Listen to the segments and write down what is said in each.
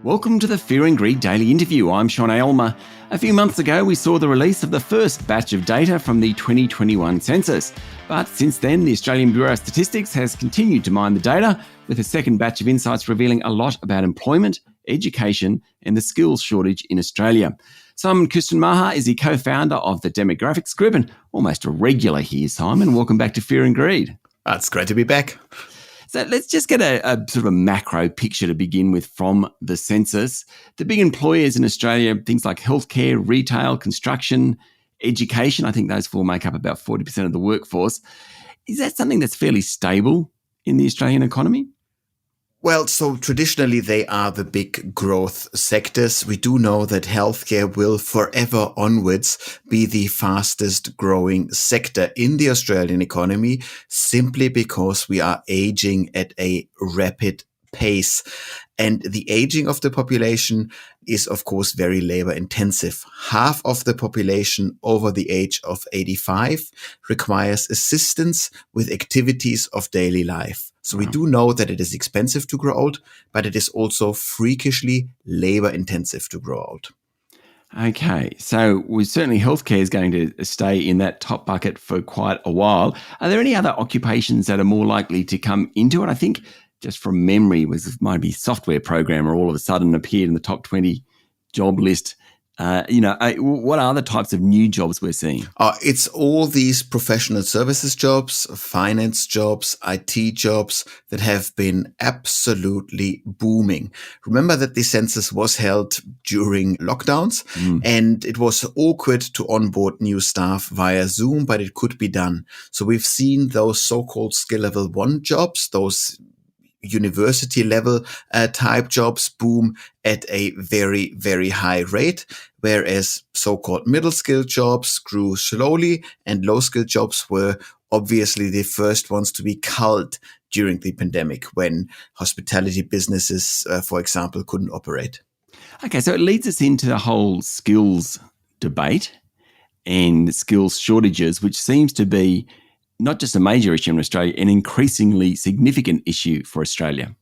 Welcome to the Fear and Greed Daily Interview. I'm Sean Aylmer. A few months ago, we saw the release of the first batch of data from the 2021 Census. But since then, the Australian Bureau of Statistics has continued to mine the data, with a second batch of insights revealing a lot about employment, education, and the skills shortage in Australia. Simon Kuestenmacher is the co-founder of the Demographics Group and almost a regular here. Simon, welcome back to Fear and Greed. It's great to be back. So let's just get a sort of a macro picture to begin with from the census. The big employers in Australia, things like healthcare, retail, construction, education, I think those four make up about 40% of the workforce. Is that something that's fairly stable in the Australian economy? Well, so traditionally they are the big growth sectors. We do know that healthcare will forever onwards be the fastest growing sector in the Australian economy, simply because we are aging at a rapid pace. And the aging of the population is, of course, very labor intensive. Half of the population over the age of 85 requires assistance with activities of daily life. So we do know that it is expensive to grow old, but it is also freakishly labor intensive to grow old. Okay, so certainly healthcare is going to stay in that top bucket for quite a while. Are there any other occupations that are more likely to come into it? I think just from memory might be software programmer all of a sudden appeared in the top 20 job list. What are the types of new jobs we're seeing? It's all these professional services jobs, finance jobs, IT jobs that have been absolutely booming. Remember that the census was held during lockdowns and it was awkward to onboard new staff via Zoom, but it could be done. So we've seen those so-called skill level 1 jobs, those university level type jobs boom at a very, very high rate, whereas so-called middle skill jobs grew slowly and low skill jobs were obviously the first ones to be culled during the pandemic when hospitality businesses, for example, couldn't operate. Okay, so it leads us into the whole skills debate and skills shortages, which seems to be not just a major issue in Australia, an increasingly significant issue for Australia.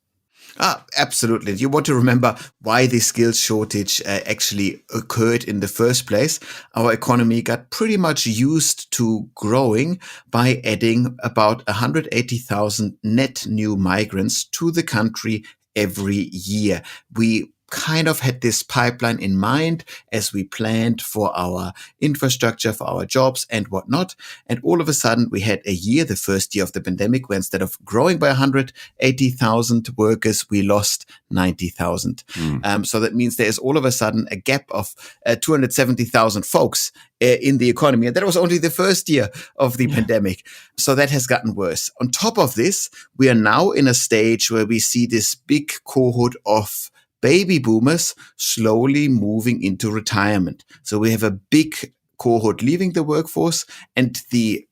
Absolutely. You want to remember why the skills shortage actually occurred in the first place. Our economy got pretty much used to growing by adding about 180,000 net new migrants to the country every year. We kind of had this pipeline in mind as we planned for our infrastructure, for our jobs and whatnot. And all of a sudden we had a year, the first year of the pandemic, where instead of growing by 180,000 workers, we lost 90,000. So that means there is all of a sudden a gap of 270,000 folks in the economy. And that was only the first year of the pandemic. So that has gotten worse. On top of this, we are now in a stage where we see this big cohort of baby boomers slowly moving into retirement. So we have a big cohort leaving the workforce, and the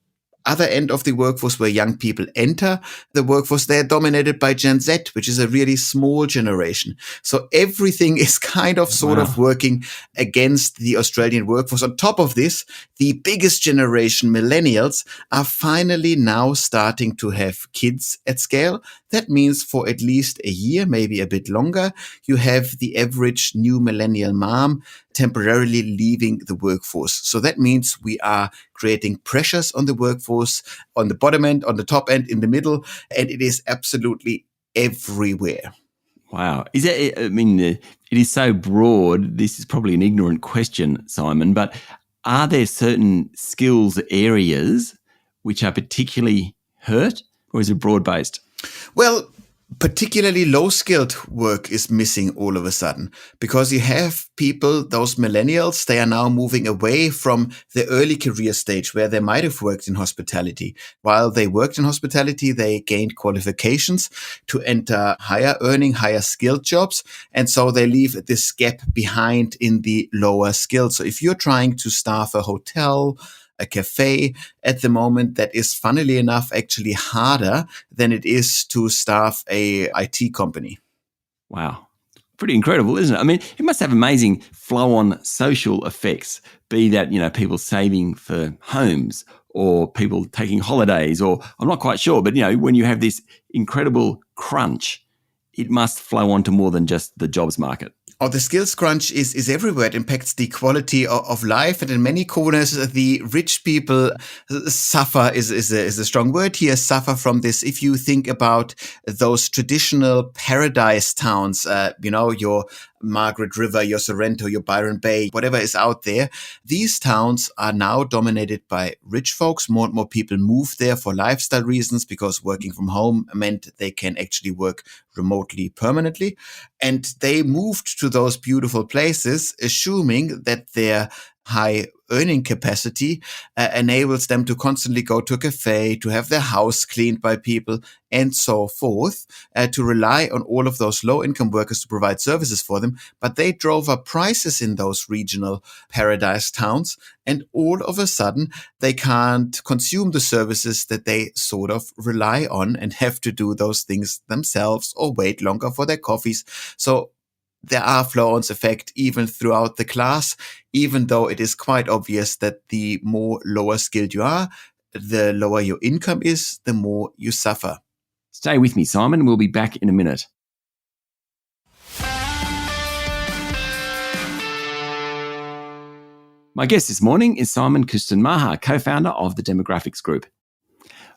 other end of the workforce where young people enter the workforce, they're dominated by Gen Z, which is a really small generation. So everything is kind of sort of working against the Australian workforce. On top of this, the biggest generation, millennials, are finally now starting to have kids at scale. That means for at least a year, maybe a bit longer, you have the average new millennial mom temporarily leaving the workforce. So that means we are creating pressures on the workforce, on the bottom end, on the top end, in the middle, and it is absolutely everywhere. Wow. It is so broad. This is probably an ignorant question, Simon, but are there certain skills areas which are particularly hurt, or is it broad-based? Well, particularly low-skilled work is missing all of a sudden because you have people, those millennials, they are now moving away from the early career stage where they might have worked in hospitality. While they worked in hospitality, they gained qualifications to enter higher earning, higher skilled jobs. And so they leave this gap behind in the lower skilled. So if you're trying to staff a hotel, a cafe at the moment, that is, funnily enough, actually harder than it is to staff a IT company. Wow. Pretty incredible, isn't it? I mean, it must have amazing flow-on social effects, be that, people saving for homes or people taking holidays, or I'm not quite sure, but, when you have this incredible crunch it must flow on to more than just the jobs market. Oh, the skills crunch is everywhere. It impacts the quality of life. And in many corners, the rich people suffer is a strong word here, suffer from this. If you think about those traditional paradise towns, your Margaret River, your Sorrento, your Byron Bay, whatever is out there, these towns are now dominated by rich folks. More and more people move there for lifestyle reasons because working from home meant they can actually work remotely permanently. And they moved to those beautiful places, assuming that their high earning capacity enables them to constantly go to a cafe, to have their house cleaned by people, and so forth, to rely on all of those low-income workers to provide services for them. But they drove up prices in those regional paradise towns, and all of a sudden, they can't consume the services that they sort of rely on and have to do those things themselves or wait longer for their coffees. So there are flow-ons effect even throughout the class, even though it is quite obvious that the more lower skilled you are, the lower your income is, the more you suffer. Stay with me, Simon. We'll be back in a minute. My guest this morning is Simon Kuestenmacher, co-founder of the Demographics Group.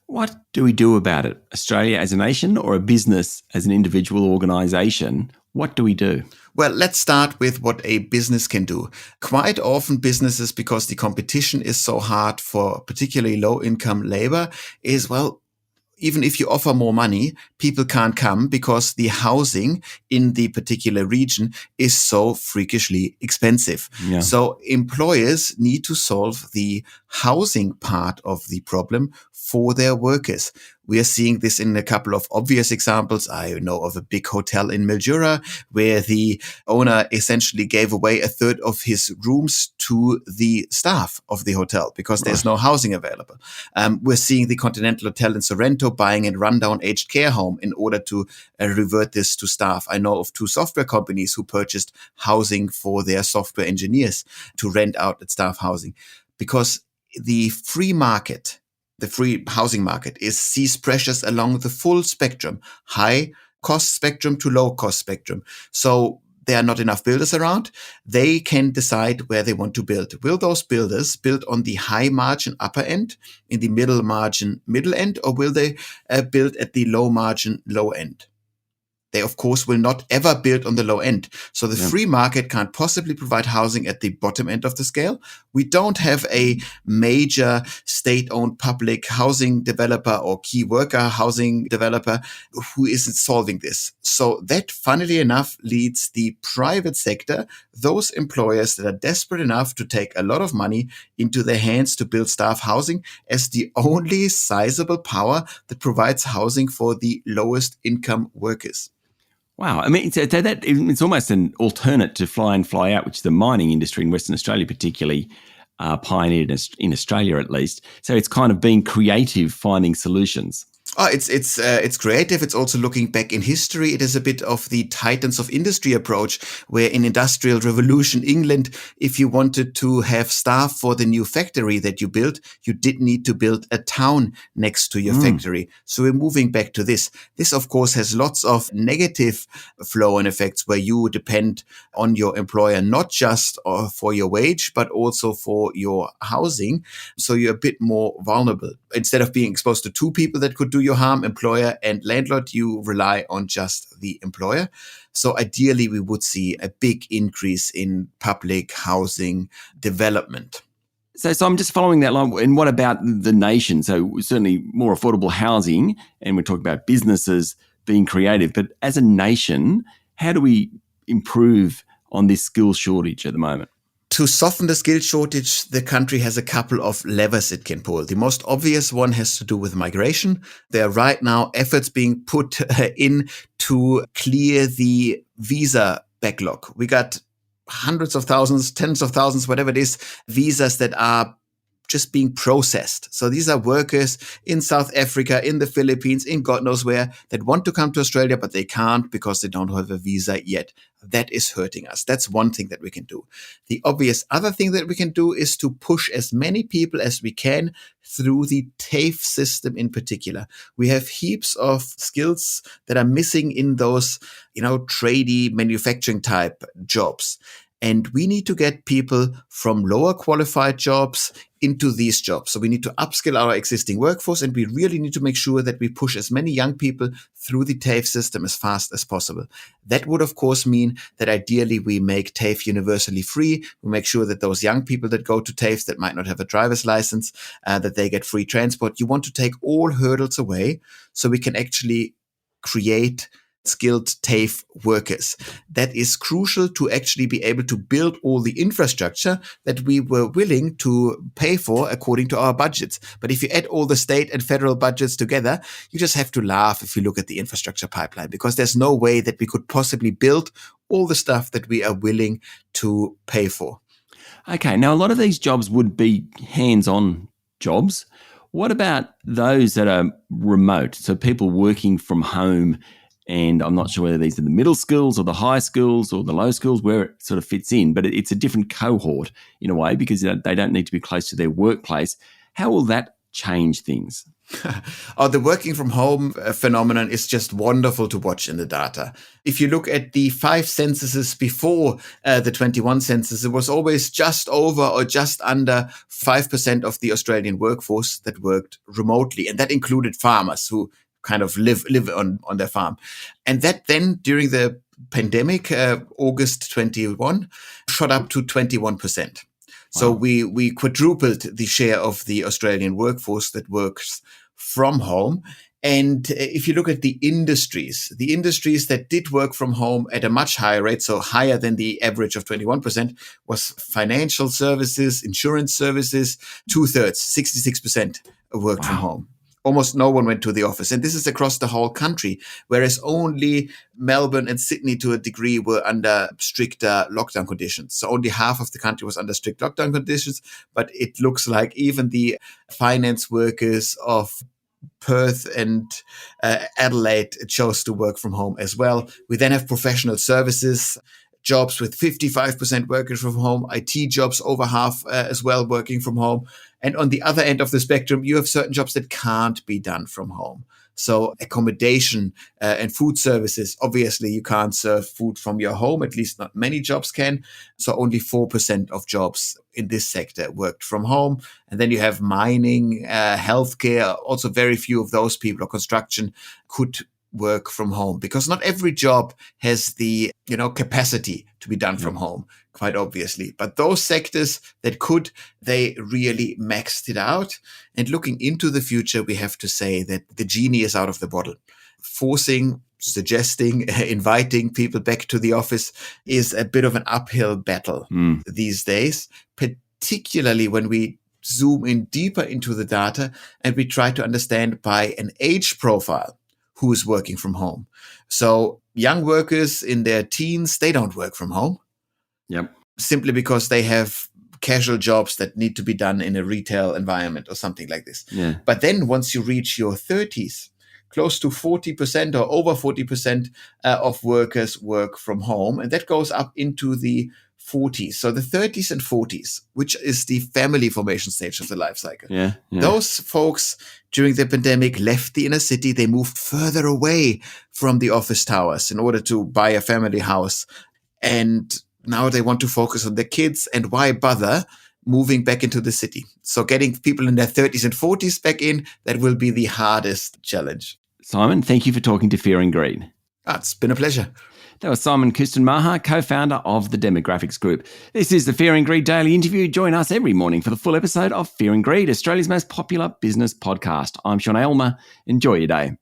What do we do about it? Australia as a nation or a business as an individual organisation? What do we do? Well, let's start with what a business can do. Quite often businesses, because the competition is so hard for particularly low-income labor, is, well, even if you offer more money, people can't come because the housing in the particular region is so freakishly expensive. Yeah. So employers need to solve the housing part of the problem for their workers. We are seeing this in a couple of obvious examples. I know of a big hotel in Mildura where the owner essentially gave away a third of his rooms to the staff of the hotel because there's no housing available. We're seeing the Continental Hotel in Sorrento buying a rundown aged care home in order to revert this to staff. I know of 2 software companies who purchased housing for their software engineers to rent out at staff housing because the free market, the free housing market, sees pressures along the full spectrum, high cost spectrum to low cost spectrum. So there are not enough builders around. They can decide where they want to build. Will those builders build on the high margin upper end, in the middle margin middle end, or will they build at the low margin low end? They, of course, will not ever build on the low end. So the free market can't possibly provide housing at the bottom end of the scale. We don't have a major state-owned public housing developer or key worker housing developer who isn't solving this. So that, funnily enough, leads the private sector, those employers that are desperate enough to take a lot of money into their hands to build staff housing, as the only sizable power that provides housing for the lowest income workers. Wow. I mean, it's almost an alternate to fly in, fly out, which the mining industry in Western Australia particularly pioneered in Australia at least. So it's kind of being creative, finding solutions. Oh, it's creative. It's also looking back in history. It is a bit of the titans of industry approach, where in Industrial Revolution England, if you wanted to have staff for the new factory that you built, you did need to build a town next to your factory. So we're moving back to this. This, of course, has lots of negative flow and effects where you depend on your employer, not just for your wage, but also for your housing. So you're a bit more vulnerable. Instead of being exposed to 2 people that could do your harm, employer and landlord, you rely on just the employer. So ideally, we would see a big increase in public housing development. So I'm just following that line. And what about the nation? So certainly more affordable housing, and we're talking about businesses being creative. But as a nation, how do we improve on this skills shortage at the moment? To soften the skill shortage, the country has a couple of levers it can pull. The most obvious one has to do with migration. There are right now efforts being put in to clear the visa backlog. We got hundreds of thousands, tens of thousands, whatever it is, visas that are just being processed. So these are workers in South Africa, in the Philippines, in God knows where, that want to come to Australia, but they can't because they don't have a visa yet. That is hurting us. That's one thing that we can do. The obvious other thing that we can do is to push as many people as we can through the TAFE system in particular. We have heaps of skills that are missing in those, tradey manufacturing type jobs. And we need to get people from lower qualified jobs into these jobs. So we need to upskill our existing workforce, and we really need to make sure that we push as many young people through the TAFE system as fast as possible. That would, of course, mean that ideally we make TAFE universally free. We make sure that those young people that go to TAFEs that might not have a driver's license, that they get free transport. You want to take all hurdles away so we can actually create skilled TAFE workers. That is crucial to actually be able to build all the infrastructure that we were willing to pay for according to our budgets. But if you add all the state and federal budgets together, you just have to laugh if you look at the infrastructure pipeline, because there's no way that we could possibly build all the stuff that we are willing to pay for. Okay, now a lot of these jobs would be hands-on jobs. What about those that are remote? So people working from home. And I'm not sure whether these are the middle schools or the high schools or the low schools, where it sort of fits in, but it's a different cohort in a way, because they don't need to be close to their workplace. How will that change things? The working from home phenomenon is just wonderful to watch in the data. If you look at the 5 censuses before the 21 census, it was always just over or just under 5% of the Australian workforce that worked remotely. And that included farmers who kind of live on their farm. And that then during the pandemic, August 21, shot up to 21%. So we quadrupled the share of the Australian workforce that works from home. And if you look at the industries that did work from home at a much higher rate, so higher than the average of 21%, was financial services, insurance services, 2/3, 66% worked from home. Almost no one went to the office. And this is across the whole country, whereas only Melbourne and Sydney to a degree were under stricter lockdown conditions. So only half of the country was under strict lockdown conditions. But it looks like even the finance workers of Perth and Adelaide chose to work from home as well. We then have professional services jobs with 55% working from home, IT jobs over half as well working from home. And on the other end of the spectrum, you have certain jobs that can't be done from home. So accommodation and food services, obviously you can't serve food from your home, at least not many jobs can. So only 4% of jobs in this sector worked from home. And then you have mining, healthcare, also very few of those people, or construction, could work from home, because not every job has the capacity to be done from home, quite obviously. But those sectors that could, they really maxed it out. And looking into the future, we have to say that the genie is out of the bottle. Suggesting, inviting people back to the office is a bit of an uphill battle these days, particularly when we zoom in deeper into the data and we try to understand by an age profile who is working from home. So young workers in their teens, they don't work from home. Yep. Simply because they have casual jobs that need to be done in a retail environment or something like this. Yeah. But then once you reach your 30s, close to 40% or over 40% of workers work from home. And that goes up into the 40s. So the 30s and 40s, which is the family formation stage of the life cycle. Yeah. Those folks during the pandemic left the inner city. They moved further away from the office towers in order to buy a family house. And now they want to focus on their kids. And why bother moving back into the city? So getting people in their 30s and 40s back in, that will be the hardest challenge. Simon, thank you for talking to Fear and Greed. It's been a pleasure. That was Simon Kuestenmacher, co-founder of the Demographics Group. This is the Fear and Greed Daily Interview. Join us every morning for the full episode of Fear and Greed, Australia's most popular business podcast. I'm Sean Aylmer. Enjoy your day.